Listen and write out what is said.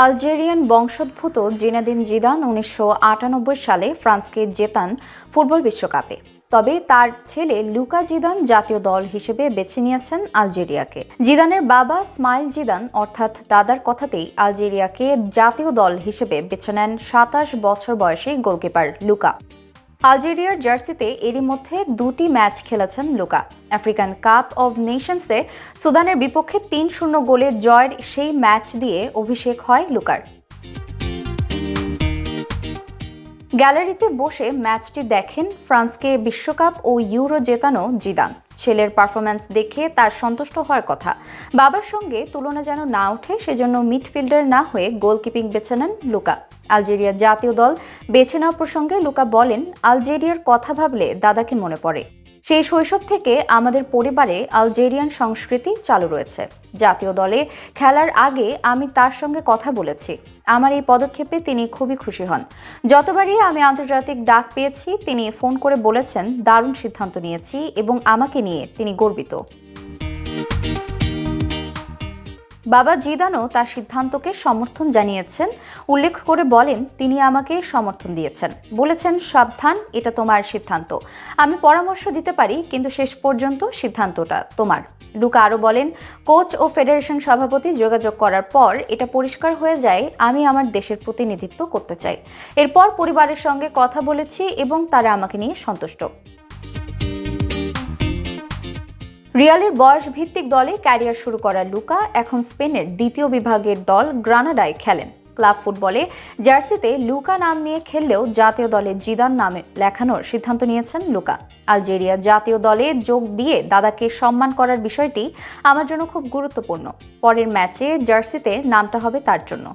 Algerian বংশোদ্ভূত Zinedine Zidane ১৯৯৮ সালে ফ্রান্সকে জেতান ফুটবল বিশ্বকাপে। তবে তার ছেলে লুকা জিদান জাতীয় দল হিসেবে বেছে নিয়েছেন আলজেরিয়াকে। জিদানের বাবা ইসমাইল জিদান অর্থাৎ দাদার কথাতেই আলজেরিয়াকে জাতীয় দল হিসেবে বেছে নেন ২৭ বছর বয়সী গোলকিপার লুকা। আলজেরিয়ার জার্সিতে এরই মধ্যে দুটি ম্যাচ খেলেছেন লুকা। আফ্রিকান কাপ অব নেশনসে সুদানের বিপক্ষে ৩-০ গোলে জয়ের সেই ম্যাচ দিয়ে অভিষেক হয় লুকার। গ্যালারিতে বসে ম্যাচটি দেখেন ফ্রান্সকে বিশ্বকাপ ও ইউরো জেতানো জিদান। ছেলের পারফরম্যান্স দেখে তার সন্তুষ্ট হওয়ার কথা। বাবার সঙ্গে তুলনা যেন না ওঠে, সেজন্য মিডফিল্ডার না হয়ে গোলকিপিং বেছে নেন লুকা। আলজেরিয়ার জাতীয় দল বেছে নেওয়া প্রসঙ্গে লুকা বলেন, আলজেরিয়ার কথা ভাবলে দাদাকে মনে পড়ে। সেই শৈশব থেকে আমাদের পরিবারে আলজেরিয়ান সংস্কৃতি চালু রয়েছে। জাতীয় দলে খেলার আগে আমি তার সঙ্গে কথা বলেছি। আমার এই পদক্ষেপে তিনি খুবই খুশি হন। যতবারই আমি আন্তর্জাতিক ডাক পেয়েছি তিনি ফোন করে বলেছেন, দারুণ সিদ্ধান্ত নিয়েছি এবং আমাকে নিয়ে তিনি গর্বিত। বাবা জিদানও তার সিদ্ধান্তকে সমর্থন জানিয়েছেন। উল্লেখ করে বলেন, তিনি আমাকে সমর্থন দিয়েছেন, বলেছেন সাবধান, এটা তোমার সিদ্ধান্ত। আমি পরামর্শ দিতে পারি, কিন্তু শেষ পর্যন্ত সিদ্ধান্তটা তোমার। লুকা আরও বলেন, কোচ ও ফেডারেশন সভাপতি যোগাযোগ করার পর এটা পরিষ্কার হয়ে যায় আমি আমার দেশের প্রতিনিধিত্ব করতে চাই। এরপর পরিবারের সঙ্গে কথা বলেছি এবং তারা আমাকে নিয়ে সন্তুষ্ট। রিয়ালের বয়স ভিত্তিক দলে ক্যারিয়ার শুরু করা লুকা এখন স্পেনের দ্বিতীয় বিভাগের দল গ্রানাডায় খেলেন। ক্লাব ফুটবলে জার্সিতে লুকা নাম নিয়ে খেললেও জাতীয় দলে জিদান নামে লেখানোর সিদ্ধান্ত নিয়েছেন লুকা। আলজেরিয়া জাতীয় দলে যোগ দিয়ে দাদাকে সম্মান করার বিষয়টি আমার জন্য খুব গুরুত্বপূর্ণ। পরের ম্যাচে জার্সিতে নামটা হবে তার জন্য।